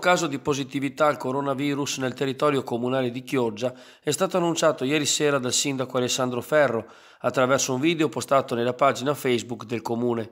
caso di positività al coronavirus nel territorio comunale di Chioggia è stato annunciato ieri sera dal sindaco Alessandro Ferro attraverso un video postato nella pagina Facebook del comune.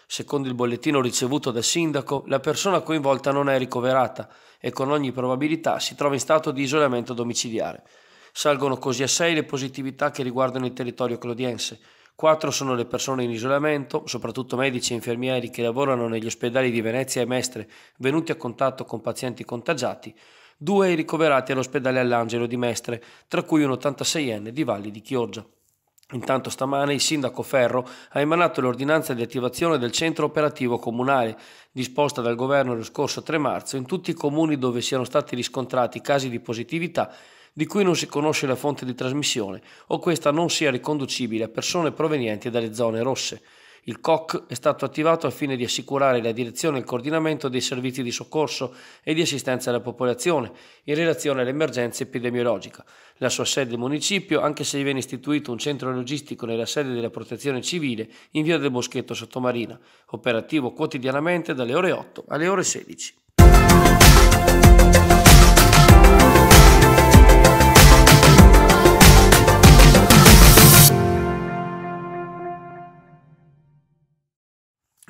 Secondo il bollettino ricevuto dal sindaco, la persona coinvolta non è ricoverata e con ogni probabilità si trova in stato di isolamento domiciliare. Salgono così a 6 le positività che riguardano il territorio clodiense. 4 sono le persone in isolamento, soprattutto medici e infermieri che lavorano negli ospedali di Venezia e Mestre, venuti a contatto con pazienti contagiati. 2 i ricoverati all'ospedale All'Angelo di Mestre, tra cui un 86enne di Valli di Chioggia. Intanto stamane il sindaco Ferro ha emanato l'ordinanza di attivazione del centro operativo comunale, disposta dal governo lo scorso 3 marzo in tutti i comuni dove siano stati riscontrati casi di positività di cui non si conosce la fonte di trasmissione o questa non sia riconducibile a persone provenienti dalle zone rosse. Il COC è stato attivato al fine di assicurare la direzione e il coordinamento dei servizi di soccorso e di assistenza alla popolazione in relazione all'emergenza epidemiologica. La sua sede è il municipio, anche se viene istituito un centro logistico nella sede della Protezione Civile in via del Boschetto Sottomarina, operativo quotidianamente dalle ore 8 alle ore 16.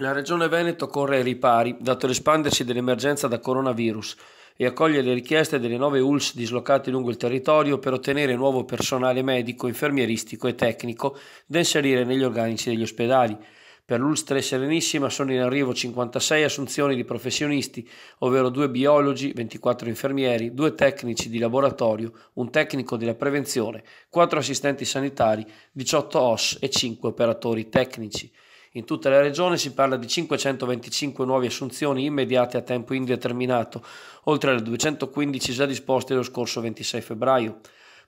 La Regione Veneto corre ai ripari, dato l'espandersi dell'emergenza da coronavirus, e accoglie le richieste delle 9 ULSS dislocate lungo il territorio per ottenere nuovo personale medico, infermieristico e tecnico da inserire negli organici degli ospedali. Per l'ULSS 3 Serenissima sono in arrivo 56 assunzioni di professionisti, ovvero 2 biologi, 24 infermieri, 2 tecnici di laboratorio, un tecnico della prevenzione, 4 assistenti sanitari, 18 OSS e 5 operatori tecnici. In tutta la regione si parla di 525 nuove assunzioni immediate a tempo indeterminato, oltre alle 215 già disposte lo scorso 26 febbraio.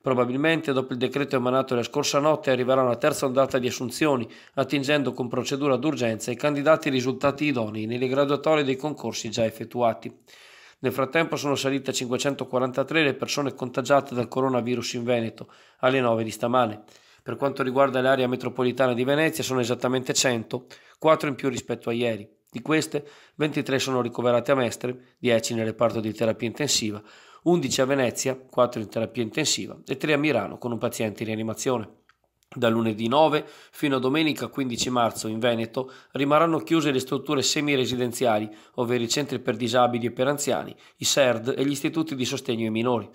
Probabilmente dopo il decreto emanato la scorsa notte arriverà una terza ondata di assunzioni, attingendo con procedura d'urgenza i candidati risultati idonei nelle graduatorie dei concorsi già effettuati. Nel frattempo sono salite a 543 le persone contagiate dal coronavirus in Veneto, alle 9 di stamane. Per quanto riguarda l'area metropolitana di Venezia sono esattamente 100, 4 in più rispetto a ieri. Di queste, 23 sono ricoverate a Mestre, 10 nel reparto di terapia intensiva, 11 a Venezia, 4 in terapia intensiva e 3 a Milano con un paziente in rianimazione. Da lunedì 9 fino a domenica 15 marzo in Veneto rimarranno chiuse le strutture semiresidenziali, ovvero i centri per disabili e per anziani, i SERD e gli istituti di sostegno ai minori.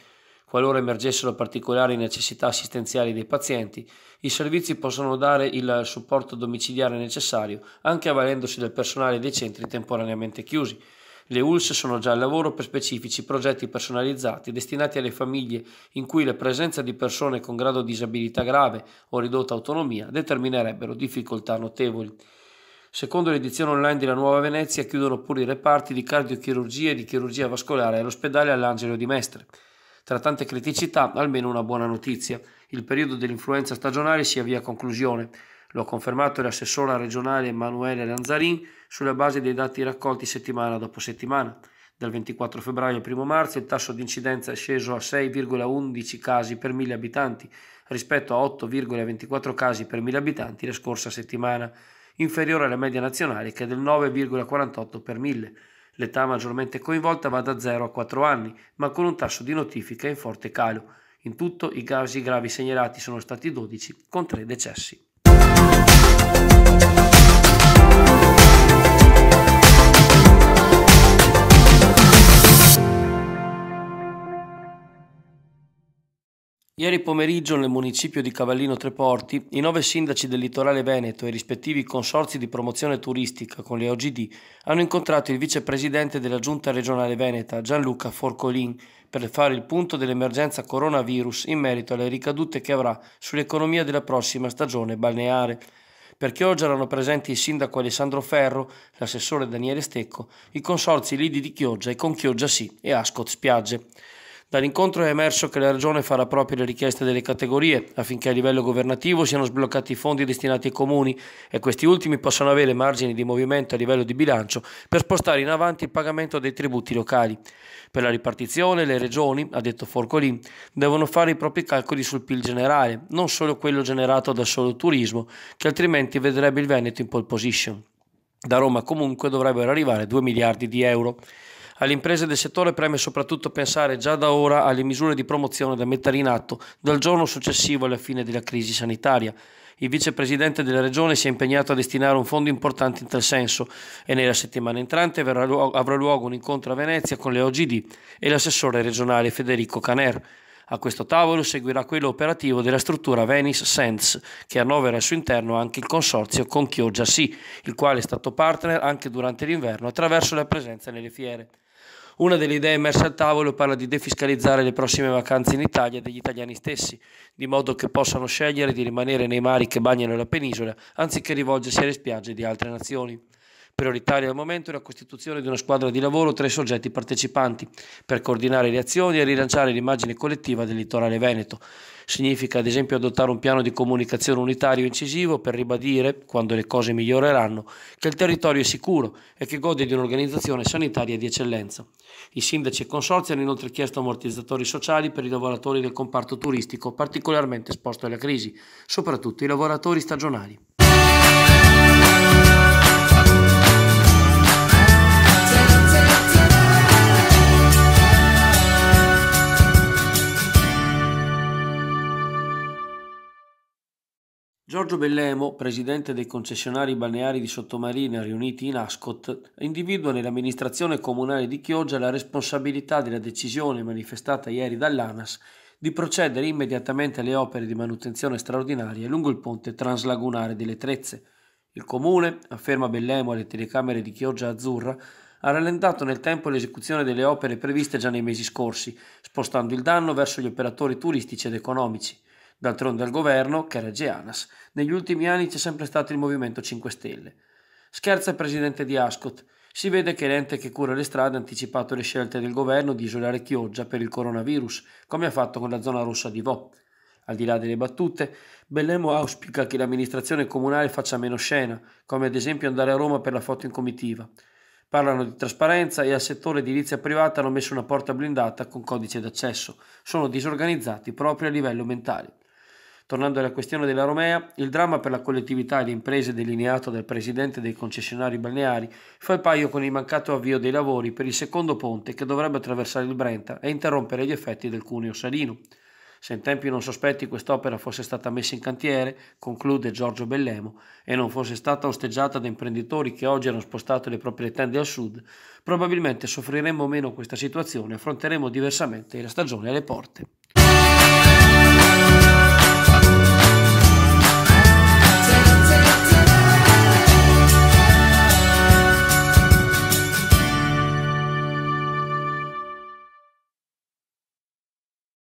Qualora emergessero particolari necessità assistenziali dei pazienti, i servizi possono dare il supporto domiciliare necessario, anche avvalendosi del personale dei centri temporaneamente chiusi. Le ULSS sono già al lavoro per specifici progetti personalizzati destinati alle famiglie in cui la presenza di persone con grado di disabilità grave o ridotta autonomia determinerebbero difficoltà notevoli. Secondo l'edizione online della Nuova Venezia chiudono pure i reparti di cardiochirurgia e di chirurgia vascolare all'ospedale All'Angelo di Mestre. Tra tante criticità, almeno una buona notizia. Il periodo dell'influenza stagionale si avvia a conclusione. Lo ha confermato l'assessora regionale Emanuele Lanzarin sulla base dei dati raccolti settimana dopo settimana. Dal 24 febbraio al 1 marzo il tasso di incidenza è sceso a 6,11 casi per 1000 abitanti, rispetto a 8,24 casi per 1000 abitanti la scorsa settimana, inferiore alla media nazionale che è del 9,48 per 1000. L'età maggiormente coinvolta va da 0 a 4 anni, ma con un tasso di notifica in forte calo. In tutto i casi gravi segnalati sono stati 12, con 3 decessi. Ieri pomeriggio nel municipio di Cavallino Treporti i 9 sindaci del litorale veneto e i rispettivi consorzi di promozione turistica con le OGD hanno incontrato il vicepresidente della giunta regionale veneta Gianluca Forcolin per fare il punto dell'emergenza coronavirus in merito alle ricadute che avrà sull'economia della prossima stagione balneare. Per Chioggia erano presenti il sindaco Alessandro Ferro, l'assessore Daniele Stecco, i consorzi Lidi di Chioggia e Con Chioggia Sì e Ascot Spiagge. Dall'incontro è emerso che la Regione farà proprie le richieste delle categorie affinché a livello governativo siano sbloccati i fondi destinati ai comuni e questi ultimi possano avere margini di movimento a livello di bilancio per spostare in avanti il pagamento dei tributi locali. Per la ripartizione le regioni, ha detto Forcolin, devono fare i propri calcoli sul PIL generale, non solo quello generato dal solo turismo, che altrimenti vedrebbe il Veneto in pole position. Da Roma comunque dovrebbero arrivare 2 miliardi di euro. Alle imprese del settore preme soprattutto pensare già da ora alle misure di promozione da mettere in atto dal giorno successivo alla fine della crisi sanitaria. Il vicepresidente della regione si è impegnato a destinare un fondo importante in tal senso e nella settimana entrante avrà luogo un incontro a Venezia con le OGD e l'assessore regionale Federico Caner. A questo tavolo seguirà quello operativo della struttura Venice Sands, che annovera al suo interno anche il consorzio con Chioggia Sì, il quale è stato partner anche durante l'inverno attraverso la presenza nelle fiere. Una delle idee emerse al tavolo parla di defiscalizzare le prossime vacanze in Italia degli italiani stessi, di modo che possano scegliere di rimanere nei mari che bagnano la penisola anziché rivolgersi alle spiagge di altre nazioni. Prioritaria al momento è la costituzione di una squadra di lavoro tra i soggetti partecipanti per coordinare le azioni e rilanciare l'immagine collettiva del litorale veneto. Significa ad esempio adottare un piano di comunicazione unitario e incisivo per ribadire, quando le cose miglioreranno, che il territorio è sicuro e che gode di un'organizzazione sanitaria di eccellenza. I sindaci e consorzi hanno inoltre chiesto ammortizzatori sociali per i lavoratori del comparto turistico particolarmente esposto alla crisi, soprattutto i lavoratori stagionali. Giorgio Bellemo, presidente dei concessionari balneari di sottomarina riuniti in Ascot, individua nell'amministrazione comunale di Chioggia la responsabilità della decisione manifestata ieri dall'ANAS di procedere immediatamente alle opere di manutenzione straordinaria lungo il ponte translagunare delle Trezze. Il comune, afferma Bellemo alle telecamere di Chioggia Azzurra, ha rallentato nel tempo l'esecuzione delle opere previste già nei mesi scorsi, spostando il danno verso gli operatori turistici ed economici. D'altronde al governo, che regge ANAS, negli ultimi anni c'è sempre stato il Movimento 5 Stelle. Scherza il presidente di Ascot. Si vede che l'ente che cura le strade ha anticipato le scelte del governo di isolare Chioggia per il coronavirus, come ha fatto con la zona rossa di Vo. Al di là delle battute, Bellemo auspica che l'amministrazione comunale faccia meno scena, come ad esempio andare a Roma per la foto in comitiva. Parlano di trasparenza e al settore edilizia privata hanno messo una porta blindata con codice d'accesso. Sono disorganizzati proprio a livello mentale. Tornando alla questione della Romea, il dramma per la collettività e le imprese delineato dal presidente dei concessionari balneari fa il paio con il mancato avvio dei lavori per il secondo ponte che dovrebbe attraversare il Brenta e interrompere gli effetti del cuneo salino. Se in tempi non sospetti quest'opera fosse stata messa in cantiere, conclude Giorgio Bellemo, e non fosse stata osteggiata da imprenditori che oggi hanno spostato le proprie tende al sud, probabilmente soffriremmo meno questa situazione e affronteremo diversamente la stagione alle porte.